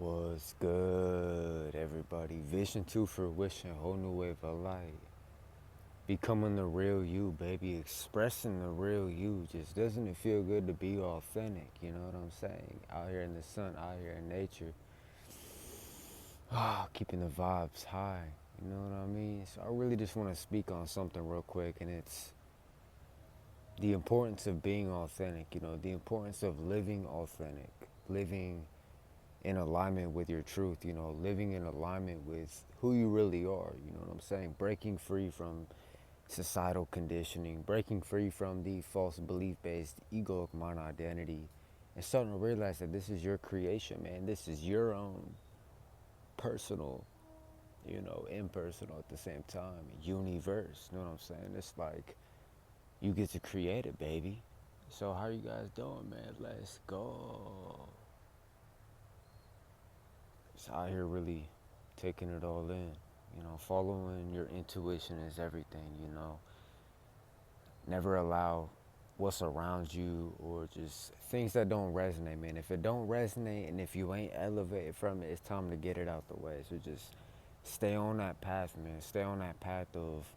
Was good, everybody? Vision to fruition, whole new wave of light. Becoming the real you, baby. Expressing the real you. Just doesn't it feel good to be authentic? You know what I'm saying? Out here in the sun, out here in nature. Keeping the vibes high. You know what I mean? So I really just want to speak on something real quick, and it's the importance of being authentic. You know, the importance of living authentic, living in alignment with your truth, you know, living in alignment with who you really are, you know what I'm saying? Breaking free from societal conditioning, breaking free from the false belief based egoic mind identity, and starting to realize that this is your creation, man. This is your own personal, you know, impersonal at the same time, universe, you know what I'm saying? It's like you get to create it, baby. So, how you guys doing, man? Let's go. It's out here really taking it all in. You know, following your intuition is everything, you know. Never allow what's around you or just things that don't resonate, man. If it don't resonate and if you ain't elevated from it, it's time to get it out the way. So just stay on that path, man. Stay on that path of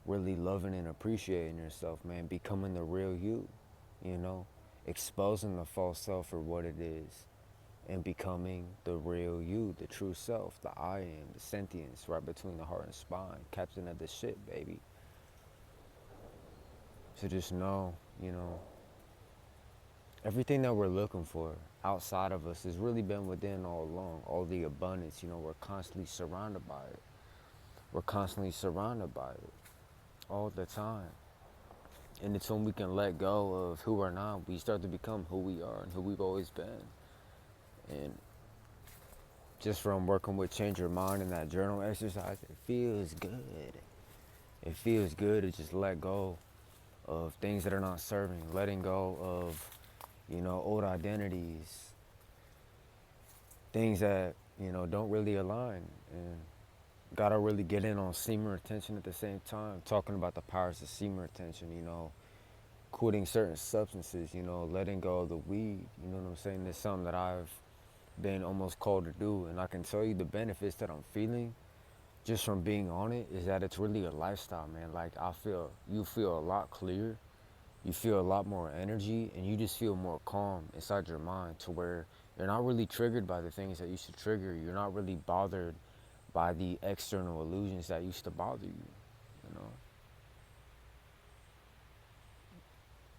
really loving and appreciating yourself, man. Becoming the real you, you know. Exposing the false self for what it is and becoming the real you, the true self, the I am, the sentience right between the heart and spine, captain of the ship, baby. So just know, you know, everything that we're looking for outside of us has really been within all along. All the abundance, you know, we're constantly surrounded by it. We're constantly surrounded by it all the time. And it's when we can let go of who we're not, we start to become who we are and who we've always been. And just from working with Change Your Mind and that journal exercise, it feels good. It feels good to just let go of things that are not serving, letting go of, you know, old identities, things that, you know, don't really align. And gotta really get in on semen retention at the same time, talking about the powers of semen retention, you know, quitting certain substances, you know, letting go of the weed, you know what I'm saying? It's something that I've been almost called to do, and I can tell you the benefits that I'm feeling just from being on it is that it's really a lifestyle, man. Like you feel a lot clearer, you feel a lot more energy, and you just feel more calm inside your mind to where you're not really triggered by the things that used to trigger you. You're not really bothered by the external illusions that used to bother you know.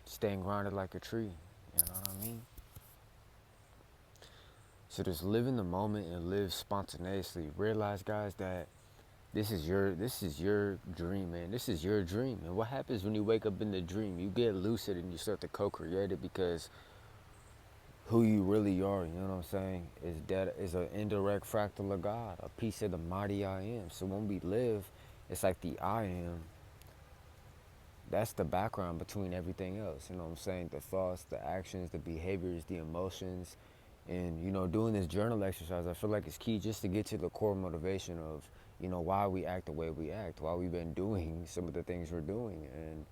Staying grounded like a tree, you know what I mean? So just live in the moment and live spontaneously. Realize, guys, that this is your dream, man. This is your dream. And what happens when you wake up in the dream? You get lucid and you start to co-create it because who you really are, you know what I'm saying, is an indirect fractal of God, a piece of the mighty I am. So when we live, it's like the I am. That's the background between everything else. You know what I'm saying? The thoughts, the actions, the behaviors, the emotions. And, you know, doing this journal exercise, I feel like it's key just to get to the core motivation of, you know, why we act the way we act, why we've been doing some of the things we're doing. And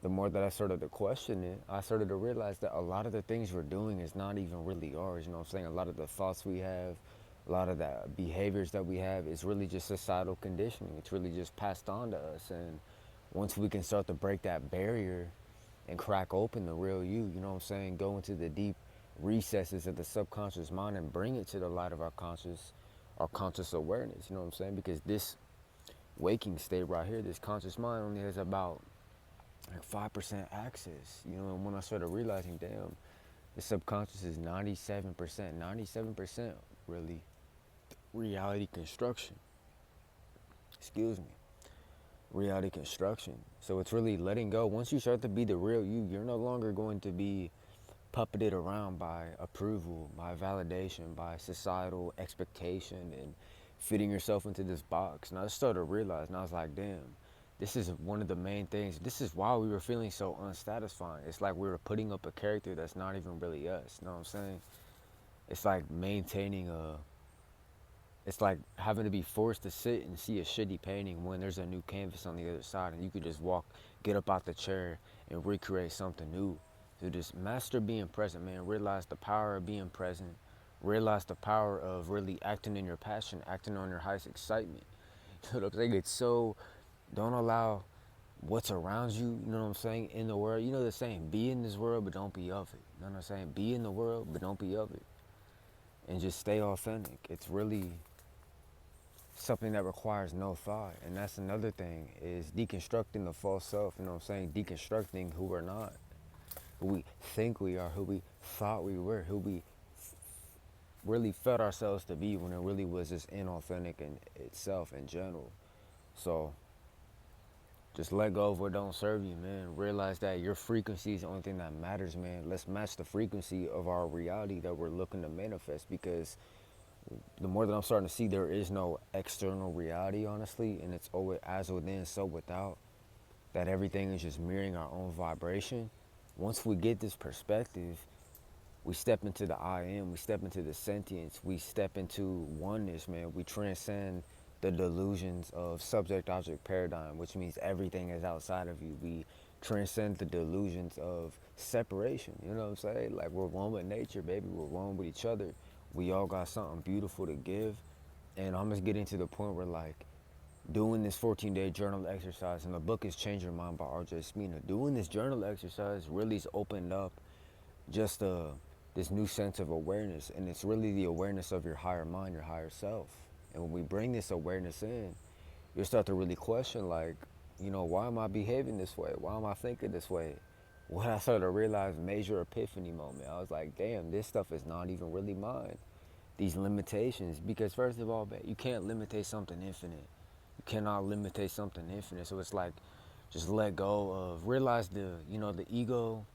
the more that I started to question it, I started to realize that a lot of the things we're doing is not even really ours. You know what I'm saying? A lot of the thoughts we have, a lot of the behaviors that we have is really just societal conditioning. It's really just passed on to us. And once we can start to break that barrier and crack open the real you know what I'm saying? Go into the deep recesses of the subconscious mind and bring it to the light of our conscious awareness, you know what I'm saying? Because this waking state right here, this conscious mind only has about like 5% access, you know, and when I started realizing, damn, the subconscious is 97% really reality construction. Excuse me. Reality construction. So it's really letting go. Once you start to be the real you, you're no longer going to be puppeted around by approval, by validation, by societal expectation and fitting yourself into this box. And I just started to realize, and I was like, damn, this is one of the main things. This is why we were feeling so unsatisfying. It's like we were putting up a character that's not even really us. You know what I'm saying? It's like maintaining it's like having to be forced to sit and see a shitty painting when there's a new canvas on the other side and you could just get up out the chair and recreate something new. So just master being present, man. Realize the power of being present. Realize the power of really acting in your passion, acting on your highest excitement. You know what I'm saying? It's so, don't allow what's around you, you know what I'm saying, in the world. You know the saying, be in this world, but don't be of it. You know what I'm saying? Be in the world, but don't be of it. And just stay authentic. It's really something that requires no thought. And that's another thing, is deconstructing the false self, you know what I'm saying? Deconstructing who we're not, who we think we are, who we thought we were, who we really felt ourselves to be when it really was just inauthentic in itself in general. So just let go of what don't serve you, man. Realize that your frequency is the only thing that matters, man. Let's match the frequency of our reality that we're looking to manifest, because the more that I'm starting to see there is no external reality, honestly, and it's always as within, so without, that everything is just mirroring our own vibration. Once we get this perspective, we step into the I am, we step into the sentience, we step into oneness, man. We transcend the delusions of subject object paradigm, which means everything is outside of you. We transcend the delusions of separation, you know what I'm saying? Like, we're one with nature, baby. We're one with each other. We all got something beautiful to give. And I'm just getting to the point where, like, doing this 14-day journal exercise, and the book is Change Your Mind by R.J. Smina. Doing this journal exercise really has opened up just this new sense of awareness, and it's really the awareness of your higher mind, your higher self. And when we bring this awareness in, you'll start to really question, like, you know, why am I behaving this way? Why am I thinking this way? What I started to realize, major epiphany moment. I was like, damn, this stuff is not even really mine. These limitations, because first of all, you can't limitate something infinite. You cannot limitate something infinite. So it's like, just let go of, realize the ego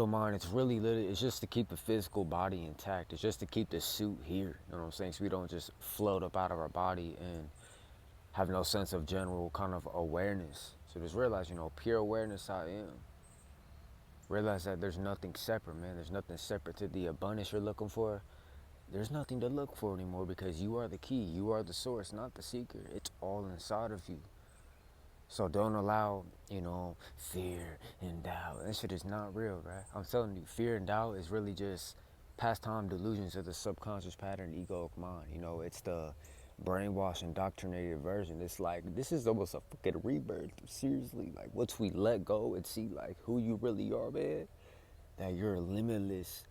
mind. It's really literally, it's just to keep the physical body intact. It's just to keep the suit here, you know what I'm saying? So we don't just float up out of our body and have no sense of general kind of awareness. So just realize, pure awareness, I am. Realize that there's nothing separate, man. There's nothing separate to the abundance you're looking for. There's nothing to look for anymore, because you are the key. You are the source, not the seeker. It's all inside of you. So don't allow, fear and doubt. That shit is not real, right? I'm telling you, fear and doubt is really just pastime delusions of the subconscious pattern egoic mind. It's the brainwashed, indoctrinated version. It's like, this is almost a fucking rebirth. Seriously, like, once we let go and see, like, who you really are, man, that you're limitless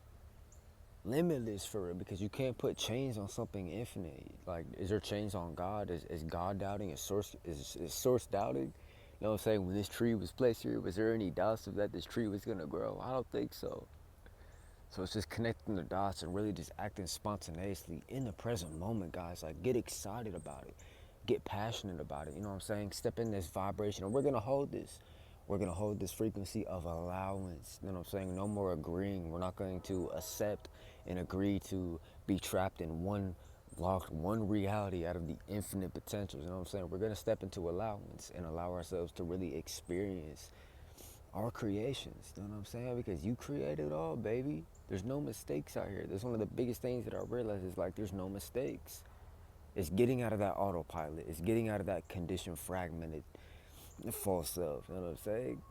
for it, because you can't put chains on something infinite. Like, is there chains on God? Is God doubting? Is source doubting? You know what I'm saying? When this tree was placed here, was there any doubts of that this tree was gonna grow? I don't think so. So it's just connecting the dots and really just acting spontaneously in the present moment, guys. Like, get excited about it. Get passionate about it. You know what I'm saying? Step in this vibration, and we're gonna hold this. We're gonna hold this frequency of allowance. You know what I'm saying? No more agreeing. We're not going to accept and agree to be trapped in one reality out of the infinite potentials. You know what I'm saying? We're gonna step into allowance and allow ourselves to really experience our creations. You know what I'm saying? Because you created it all, baby. There's no mistakes out here. That's one of the biggest things that I realize, is like, there's no mistakes. It's getting out of that autopilot. It's getting out of that conditioned, fragmented false self. You know what I'm saying?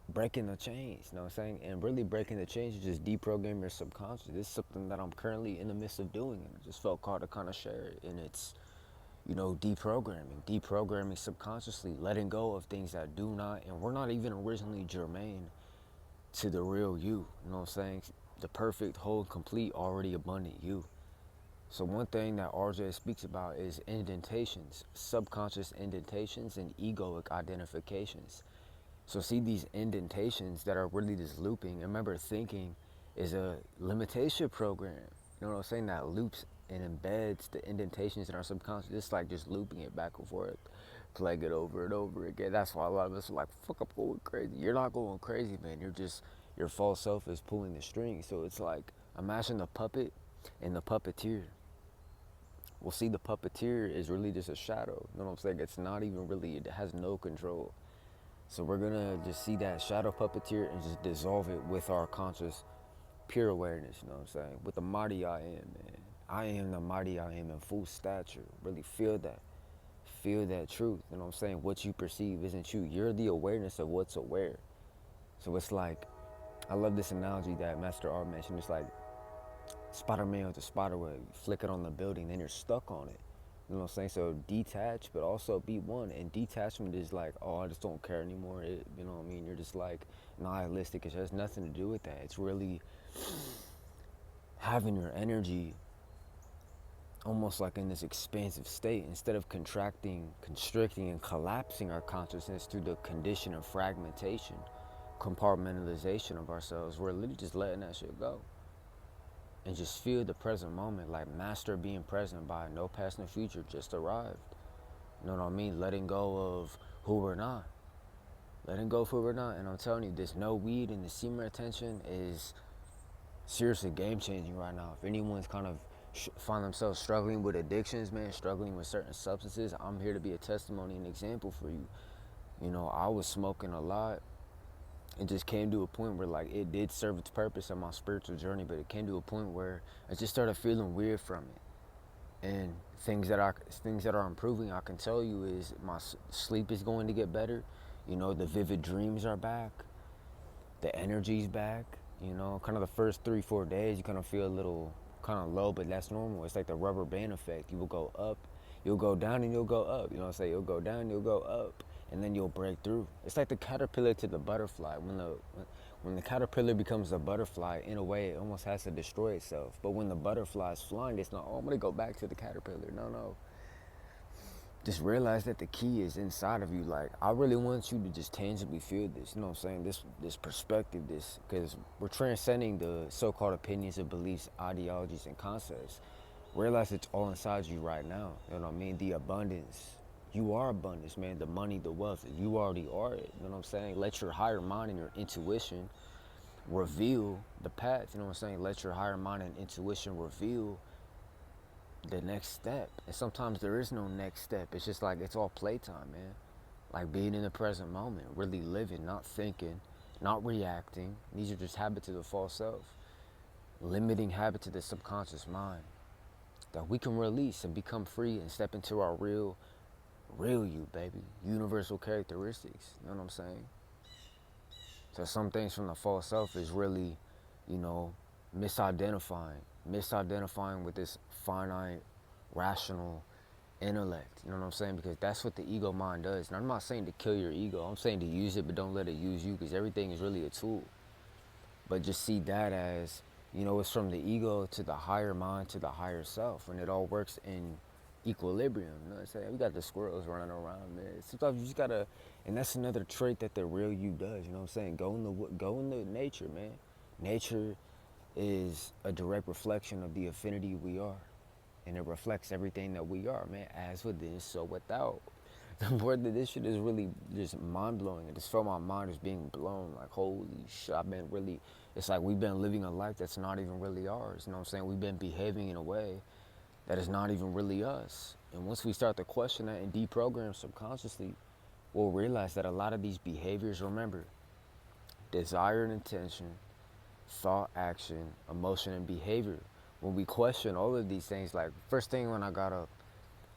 Breaking the chains. You know what I'm saying? And really breaking the chains is just deprogram your subconscious. This is something that I'm currently in the midst of doing, and I just felt called to kind of share it. And it's, deprogramming subconsciously, letting go of things that do not, and we're not even originally germane to the real you. You know what I'm saying? The perfect, whole, complete, already abundant you. So one thing that RJ speaks about is indentations, subconscious indentations, and egoic identifications. So see these indentations that are really just looping. And remember, thinking is a limitation program. You know what I'm saying? That loops and embeds the indentations in our subconscious. It's like just looping it back and forth, playing it over and over again. That's why a lot of us are like, fuck, I'm going crazy. You're not going crazy, man. Your false self is pulling the strings. So it's like, imagine the puppet and the puppeteer. Well, see, the puppeteer is really just a shadow. You know what I'm saying? It's not even really, it has no control. So we're gonna just see that shadow puppeteer and just dissolve it with our conscious, pure awareness, you know what I'm saying? With the mighty I am, man. I am the mighty I am in full stature. Really feel that. Feel that truth, you know what I'm saying? What you perceive isn't you. You're the awareness of what's aware. So it's like, I love this analogy that Master R mentioned. It's like, Spider-Man with the spider web. You flick it on the building, then you're stuck on it. You know what I'm saying? So detach, but also be one. And detachment is like, oh, I just don't care anymore. You know what I mean? You're just like nihilistic. It has nothing to do with that. It's really having your energy almost like in this expansive state instead of contracting, constricting, and collapsing our consciousness through the condition of fragmentation, compartmentalization of ourselves. We're literally just letting that shit go and just feel the present moment, like master being present by no past no future, just arrived. You know what I mean? Letting go of who we're not. Letting go of who we're not. And I'm telling you, this no weed and the semen attention is seriously game changing right now. If anyone's kind of find themselves struggling with addictions, man, struggling with certain substances, I'm here to be a testimony and example for you. You know, I was smoking a lot. It just came to a point where like it did serve its purpose on my spiritual journey, but it came to a point where I just started feeling weird from it. And things that are improving, I can tell you, is my sleep is going to get better. You know, the vivid dreams are back, the energy's back. You know, kind of the first 3-4 days, you kind of feel a little kind of low, but that's normal. It's like the rubber band effect. You will go up, you'll go down, and you'll go up. You know what I'm saying? You'll go down, you'll go up, and then you'll break through. It's like the caterpillar to the butterfly. When the caterpillar becomes a butterfly, in a way, it almost has to destroy itself. But when the butterfly is flying, it's not, oh, I'm going to go back to the caterpillar. No. Just realize that the key is inside of you. Like, I really want you to just tangibly feel this. You know what I'm saying? This perspective, because we're transcending the so-called opinions and beliefs, ideologies, and concepts. Realize it's all inside you right now. You know what I mean? The abundance. You are abundance, man. The money, the wealth. You already are it. You know what I'm saying? Let your higher mind and your intuition reveal the path. You know what I'm saying? Let your higher mind and intuition reveal the next step. And sometimes there is no next step. It's just like it's all playtime, man. Like being in the present moment, really living, not thinking, not reacting. These are just habits of the false self. Limiting habits of the subconscious mind that we can release and become free and step into our real you, baby. Universal characteristics. You know what I'm saying? So some things from the false self is really, you know, misidentifying with this finite, rational intellect. You know what I'm saying? Because that's what the ego mind does. And I'm not saying to kill your ego. I'm saying to use it, but don't let it use you, because everything is really a tool. But just see that as, you know, it's from the ego to the higher mind to the higher self, and it all works in equilibrium. You know what I'm saying? We got the squirrels running around, man. Sometimes you just gotta, and that's another trait that the real you does. You know what I'm saying? Go in the nature, man. Nature is a direct reflection of the affinity we are, and it reflects everything that we are, man. As within, so without. The word that this shit is really just mind blowing. I just felt my mind is being blown. Like, holy shit, it's like we've been living a life that's not even really ours. You know what I'm saying? We've been behaving in a way that is not even really us. And once we start to question that and deprogram subconsciously, we'll realize that a lot of these behaviors, remember, desire and intention, thought, action, emotion, and behavior. When we question all of these things, like first thing when I got up,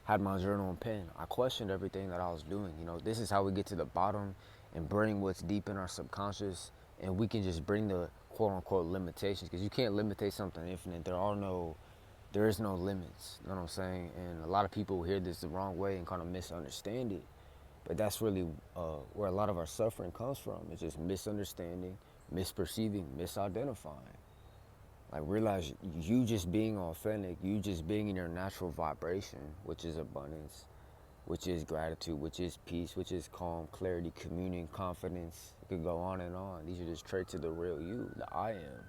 had my journal and pen, I questioned everything that I was doing. You know, this is how we get to the bottom and bring what's deep in our subconscious, and we can just bring the quote unquote limitations, because you can't limitate something infinite. There is no limits. You know what I'm saying? And a lot of people hear this the wrong way and kind of misunderstand it. But that's really where a lot of our suffering comes from. It's just misunderstanding, misperceiving, misidentifying. Like, realize you just being authentic, you just being in your natural vibration, which is abundance, which is gratitude, which is peace, which is calm, clarity, communion, confidence. It could go on and on. These are just traits of the real you, the I am.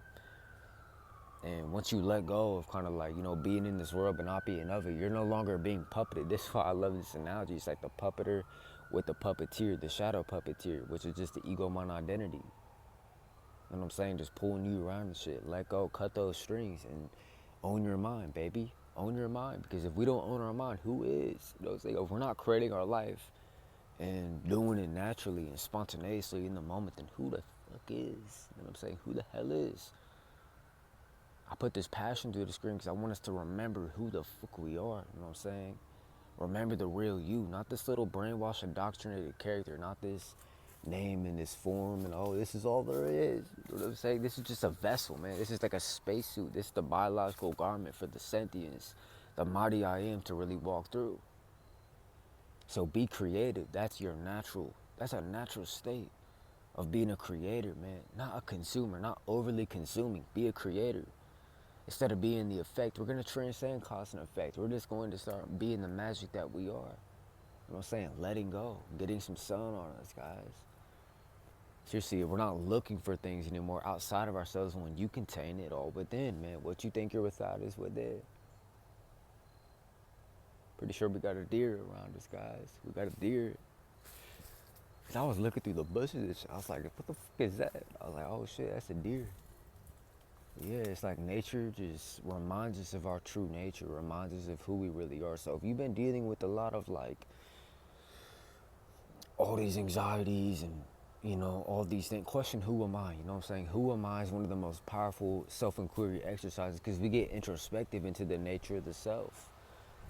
And once you let go of kind of like, you know, being in this world but not being of it, you're no longer being puppeted. This is why I love this analogy. It's like the puppeter with the puppeteer, the shadow puppeteer, which is just the ego mind identity. You know what I'm saying? Just pulling you around and shit. Let go, cut those strings, and own your mind, baby. Own your mind. Because if we don't own our mind, who is? You know what I'm saying? If we're not creating our life and doing it naturally and spontaneously in the moment, then who the fuck is? You know what I'm saying? Who the hell is? I put this passion through the screen because I want us to remember who the fuck we are. You know what I'm saying? Remember the real you, not this little brainwashed, indoctrinated character, not this name in this form and oh, this is all there is. You know what I'm saying? This is just a vessel, man. This is like a spacesuit. This is the biological garment for the sentience, the mighty I am to really walk through. So be creative. That's a natural state of being a creator, man. Not a consumer, not overly consuming. Be a creator. Instead of being the effect, we're going to transcend cause and effect. We're just going to start being the magic that we are. You know what I'm saying? Letting go, getting some sun on us, guys. Seriously, we're not looking for things anymore outside of ourselves when you contain it all within, man. What you think you're without is within. Pretty sure we got a deer around us, guys. We got a deer. Cause I was looking through the bushes and shit. I was like, what the fuck is that? I was like, oh shit, that's a deer. Yeah, it's like nature just reminds us of our true nature, reminds us of who we really are. So if you've been dealing with a lot of like all these anxieties and all these things, question who am I? You know what I'm saying? Who am I is one of the most powerful self-inquiry exercises because we get introspective into the nature of the self.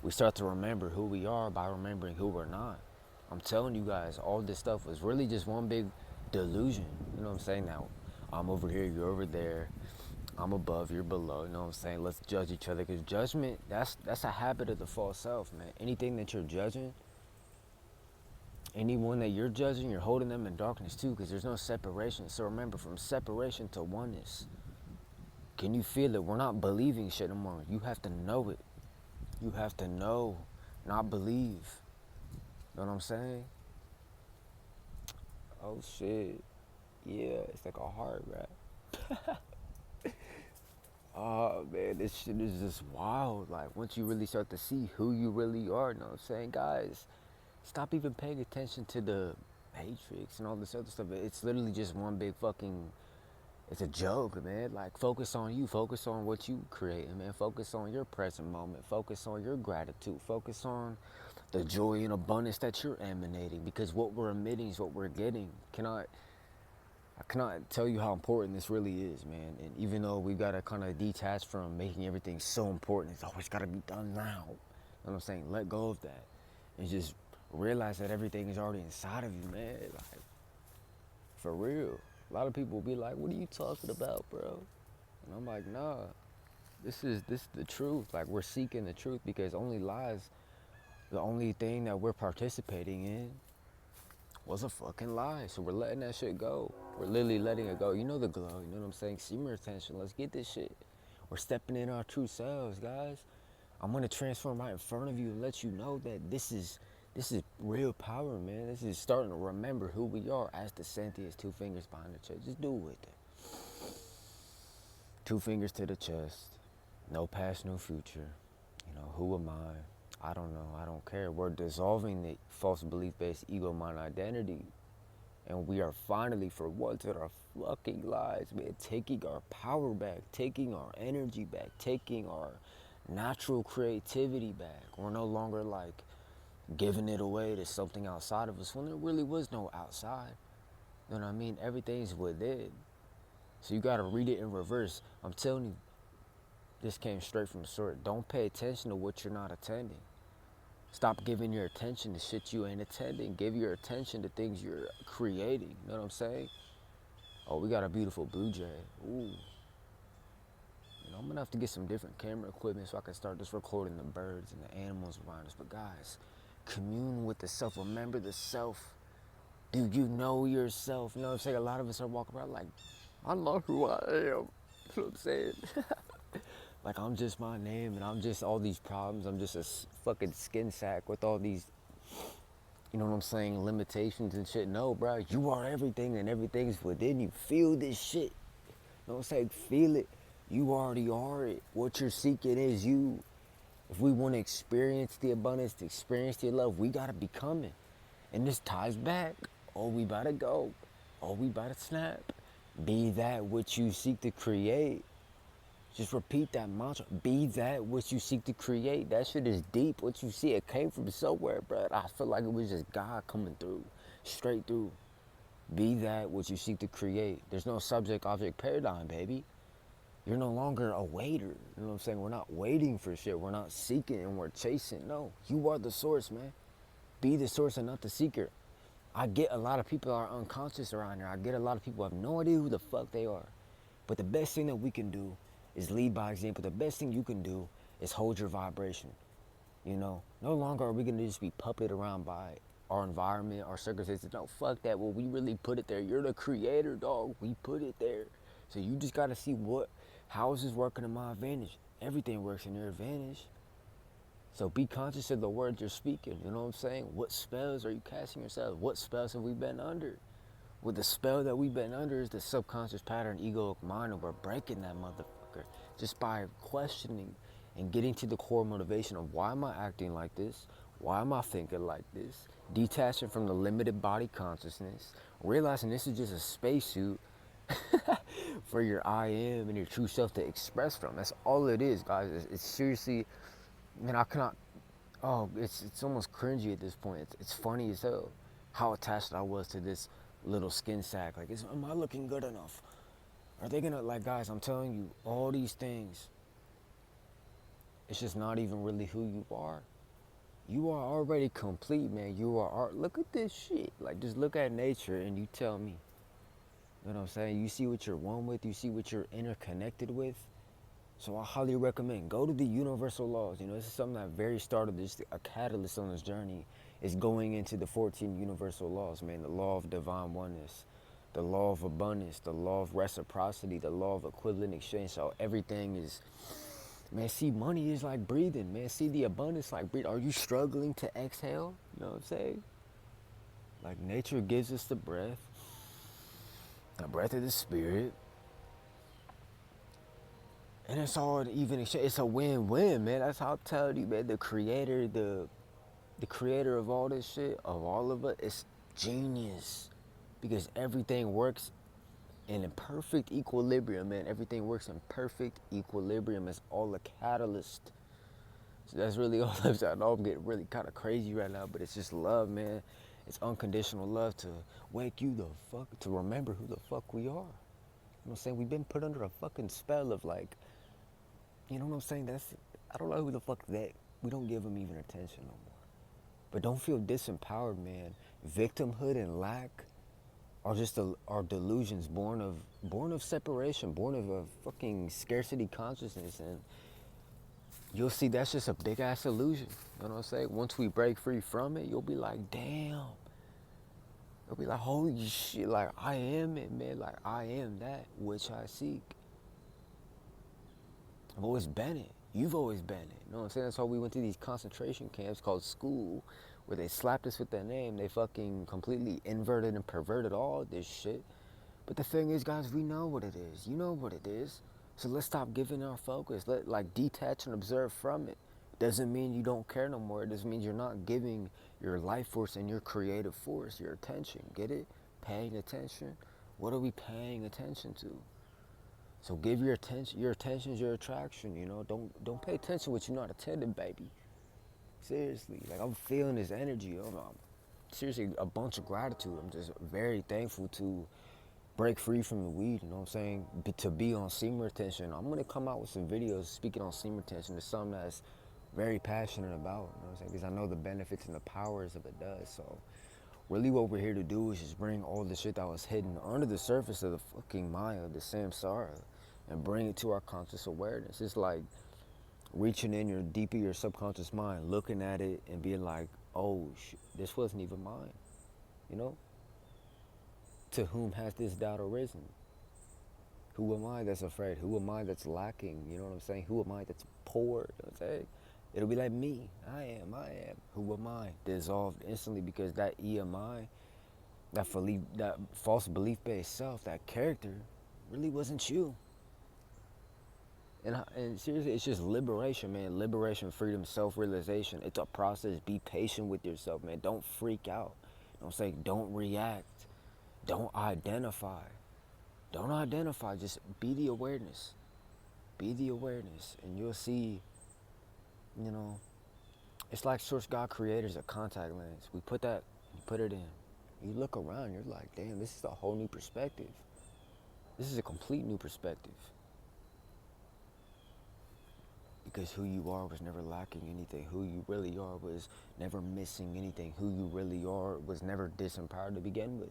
We start to remember who we are by remembering who we're not. I'm telling you guys, all this stuff was really just one big delusion. You know what I'm saying? Now, I'm over here, you're over there. I'm above, you're below. You know what I'm saying? Let's judge each other because judgment, that's a habit of the false self, man. Anything that you're judging, anyone that you're judging, you're holding them in darkness too because there's no separation. So remember, from separation to oneness, can you feel it? We're not believing shit anymore. You have to know it. You have to know, not believe. You know what I'm saying? Oh shit. Yeah, it's like a heart rap. Oh man, this shit is just wild. Like once you really start to see who you really are, you know what I'm saying? Guys, stop even paying attention to the Matrix and all this other stuff. It's literally just one big fucking, it's a joke, man. Like focus on you, focus on what you create, man. Focus on your present moment, focus on your gratitude, focus on the joy and abundance that you're emanating because what we're emitting is what we're getting. I cannot tell you how important this really is, man. And even though we gotta kind of detach from making everything so important, it's always gotta be done now. You know what I'm saying? Let go of that and just realize that everything is already inside of you, man. Like, for real. A lot of people will be like, "What are you talking about, bro?" And I'm like, "Nah, this is the truth. Like, we're seeking the truth because only lies, the only thing that we're participating in was a fucking lie. So we're letting that shit go. We're literally letting it go. You know the glow, you know what I'm saying? Simmer attention, let's get this shit. We're stepping in our true selves, guys. I'm gonna transform right in front of you and let you know that this is real power, man. This is starting to remember who we are as the sentience, 2 fingers behind the chest. Just do it with it. 2 fingers to the chest. No past, no future. You know, who am I? I don't know. I don't care. We're dissolving the false belief-based ego mind identity. And we are finally, for once in our fucking lives, man, taking our power back, taking our energy back, taking our natural creativity back. We're no longer like giving it away to something outside of us when there really was no outside. You know what I mean? Everything's within. So you gotta read it in reverse. I'm telling you, this came straight from the source. Don't pay attention to what you're not attending. Stop giving your attention to shit you ain't attending. Give your attention to things you're creating. You know what I'm saying? Oh, we got a beautiful blue jay. Ooh. You know, I'm gonna have to get some different camera equipment so I can start just recording the birds and the animals around us. But guys, commune with the self. Remember the self. Do you know yourself? You know what I'm saying? A lot of us are walking around like, I know who I am. You know what I'm saying? Like I'm just my name and I'm just all these problems. I'm just a fucking skin sack with all these, you know what I'm saying, limitations and shit. No, bro, you are everything and everything's within you. Feel this shit. You know what I'm saying? Feel it. You already are it. What you're seeking is you. If we want to experience the abundance, to experience the love, we got to become it. And this ties back. Oh, we about to go. Oh, we about to snap. Be that which you seek to create. Just repeat that mantra. Be that which you seek to create. That shit is deep. What you see, it came from somewhere, bro. I feel like it was just God coming through. Straight through. Be that which you seek to create. There's no subject-object paradigm, baby. You're no longer a waiter. You know what I'm saying? We're not waiting for shit. We're not seeking and we're chasing. No, you are the source, man. Be the source and not the seeker. I get a lot of people are unconscious around here. I get a lot of people have no idea who the fuck they are. But the best thing that we can do is lead by example. The best thing you can do is hold your vibration. You know, no longer are we gonna just be puppeted around by our environment, our circumstances. No, fuck that. Well, we really put it there. You're the creator, dog. We put it there. So you just gotta see how is this working to my advantage? Everything works in your advantage. So be conscious of the words you're speaking. You know what I'm saying? What spells are you casting yourself? What spells have we been under? Well, the spell that we've been under is the subconscious pattern, egoic mind, and we're breaking that motherfucker just by questioning and getting to the core motivation of why am I acting like this? Why am I thinking like this? Detaching from the limited body consciousness, realizing this is just a spacesuit for your I am and your true self to express from. That's all it is, guys. It's seriously, man, I cannot. Oh, it's almost cringy at this point. It's funny as hell how attached I was to this little skin sack. Like, am I looking good enough? Are they gonna, like, guys? I'm telling you, all these things. It's just not even really who you are. You are already complete, man. You are. Look at this shit. Like, just look at nature and you tell me. You know what I'm saying? You see what you're one with. You see what you're interconnected with. So I highly recommend go to the universal laws. You know, this is something that very started this a catalyst on this journey is going into the 14 universal laws, man. The law of divine oneness, the law of abundance, the law of reciprocity, the law of equivalent exchange. So everything is, man, see, money is like breathing, man. See the abundance like breathe. Are you struggling to exhale? You know what I'm saying? Like nature gives us the breath of the spirit. And it's all an even exchange. It's a win-win, man. That's how I tell you, man. The creator of all this shit, of all of it, is genius. Because everything works in a perfect equilibrium, man. Everything works in perfect equilibrium. It's all a catalyst. So that's really all I'm saying. I know I'm getting really kind of crazy right now, but it's just love, man. It's unconditional love to wake you the fuck, to remember who the fuck we are. You know what I'm saying? We've been put under a fucking spell of like, you know what I'm saying? I don't know who the fuck that. We don't give them even attention no more. But don't feel disempowered, man. Victimhood and lack are just are delusions born of separation, born of a fucking scarcity consciousness, and you'll see that's just a big ass illusion. You know what I'm saying? Once we break free from it, you'll be like, damn. You'll be like, holy shit, like I am it, man. Like I am that which I seek. I've always been it. You've always been it. You know what I'm saying? That's why we went to these concentration camps called school, where they slapped us with that name. They fucking completely inverted and perverted all this shit. But the thing is, guys, we know what it is. You know what it is. So let's stop giving our focus. Let detach and observe from it. Doesn't mean you don't care no more. It just means you're not giving your life force and your creative force your attention. Get it? Paying attention. What are we paying attention to? So give your attention. Your attention is your attraction. You know, don't pay attention to what you're not attending, baby. Seriously, like I'm feeling this energy. I'm seriously a bunch of gratitude. I'm just very thankful to break free from the weed. You know what I'm saying? To be on semen retention. I'm gonna come out with some videos speaking on semen retention. It's something that's very passionate about. You know what I'm saying? Because I know the benefits and the powers of it does. So really what we're here to do is just bring all the shit that was hidden under the surface of the fucking Maya, the samsara, and bring it to our conscious awareness. It's like reaching in your deep of your subconscious mind, looking at it and being like, oh, this wasn't even mine. You know? To whom has this doubt arisen? Who am I that's afraid? Who am I that's lacking? You know what I'm saying? Who am I that's poor? You know what I'm saying? It'll be like me. I am. Who am I? Dissolved instantly because that EMI, that false belief-based self, that character, really wasn't you. And seriously, it's just liberation, man. Liberation, freedom, self-realization. It's a process. Be patient with yourself, man. Don't freak out. Don't say, don't react. Don't identify. Don't identify. Just be the awareness. Be the awareness. And you'll see, you know, it's like Source God creators a contact lens. We put that, you put it in. You look around, you're like, damn, this is a whole new perspective. This is a complete new perspective. Because who you are was never lacking anything. Who you really are was never missing anything. Who you really are was never disempowered to begin with.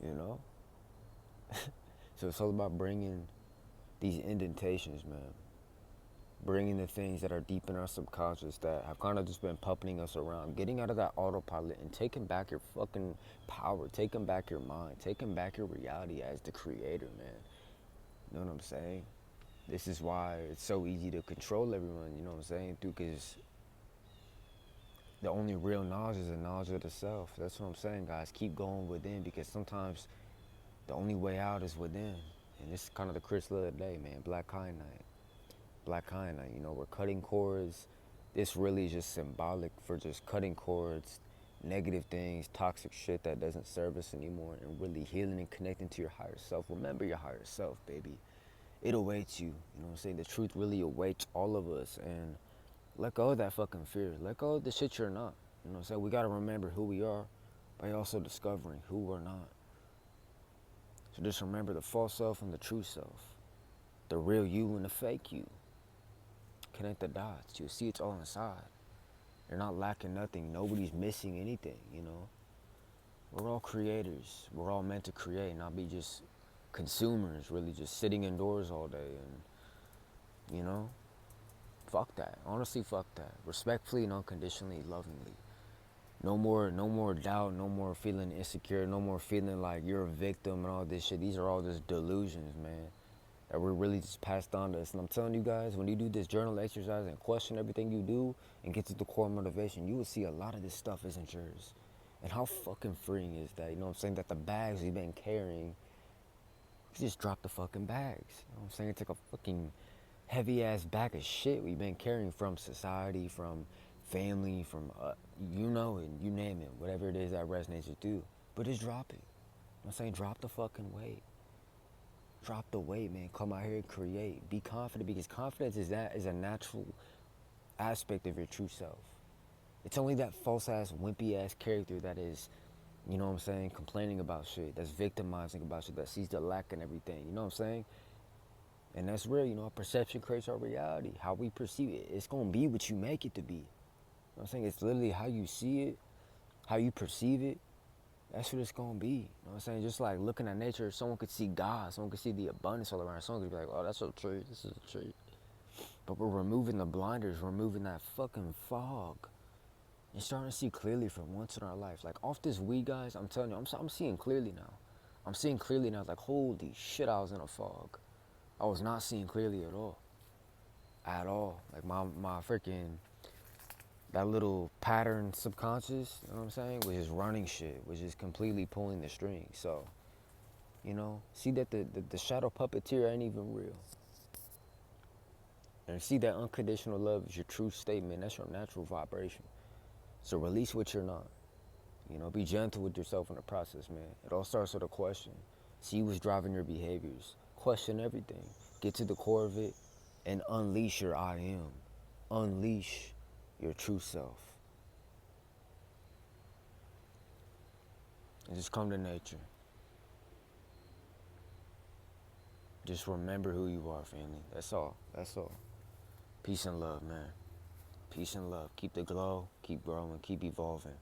You know? So it's all about bringing these indentations, man. Bringing the things that are deep in our subconscious that have kind of just been puppeting us around. Getting out of that autopilot and taking back your fucking power. Taking back your mind. Taking back your reality as the creator, man. You know what I'm saying? This is why it's so easy to control everyone, you know what I'm saying? Because the only real knowledge is the knowledge of the self. That's what I'm saying, guys. Keep going within, because sometimes the only way out is within. And this is kind of the crystal of the day, man. Black kyanite. Black kyanite, you know, we're cutting cords. This really is just symbolic for just cutting cords, negative things, toxic shit that doesn't serve us anymore, and really healing and connecting to your higher self. Remember your higher self, baby. It awaits you. You know what I'm saying? The truth really awaits all of us. And let go of that fucking fear. Let go of the shit you're not. You know what I'm saying? We got to remember who we are by also discovering who we're not. So just remember the false self and the true self. The real you and the fake you. Connect the dots. You'll see it's all inside. You're not lacking nothing. Nobody's missing anything, you know? We're all creators. We're all meant to create, not be just consumers, really just sitting indoors all day. And, you know, fuck that. Honestly, fuck that. Respectfully and unconditionally, lovingly. No more doubt, no more feeling insecure, no more feeling like you're a victim and all this shit. These are all just delusions, man, that were really just passed on to us. And I'm telling you guys, when you do this journal exercise and question everything you do and get to the core motivation, you will see a lot of this stuff isn't yours. And how fucking freeing is that? You know what I'm saying? That the bags we've been carrying, you just drop the fucking bags. You know what I'm saying? It's like a fucking heavy ass bag of shit we've been carrying from society, from family, from you know it, you name it, whatever it is that resonates with you. But just drop it. You know what I'm saying? Drop the fucking weight. Drop the weight, man. Come out here and create. Be confident, because confidence is a natural aspect of your true self. It's only that false ass, wimpy ass character that is, you know what I'm saying, complaining about shit, that's victimizing about shit, that sees the lack in everything. You know what I'm saying? And that's real, you know, perception creates our reality. How we perceive it, it's gonna be what you make it to be. You know what I'm saying? It's literally how you see it, how you perceive it. That's what it's gonna be. You know what I'm saying? Just like looking at nature, someone could see God, someone could see the abundance all around. Someone could be like, oh, that's a tree, this is a tree. But we're removing the blinders, removing that fucking fog, and starting to see clearly for once in our life. Like off this weed, guys, I'm telling you, I'm seeing clearly now. I'm seeing clearly now. Like, holy shit, I was in a fog. I was not seeing clearly at all. At all. Like my freaking, that little pattern subconscious, you know what I'm saying, was just running shit, was just completely pulling the strings. So, you know, see that the shadow puppeteer ain't even real. And see that unconditional love is your true statement. That's your natural vibration. So release what you're not. You know, be gentle with yourself in the process, man. It all starts with a question. See what's driving your behaviors. Question everything. Get to the core of it and unleash your I am. Unleash your true self. And just come to nature. Just remember who you are, family. That's all. That's all. Peace and love, man. Peace and love. Keep the glow. Keep growing. Keep evolving.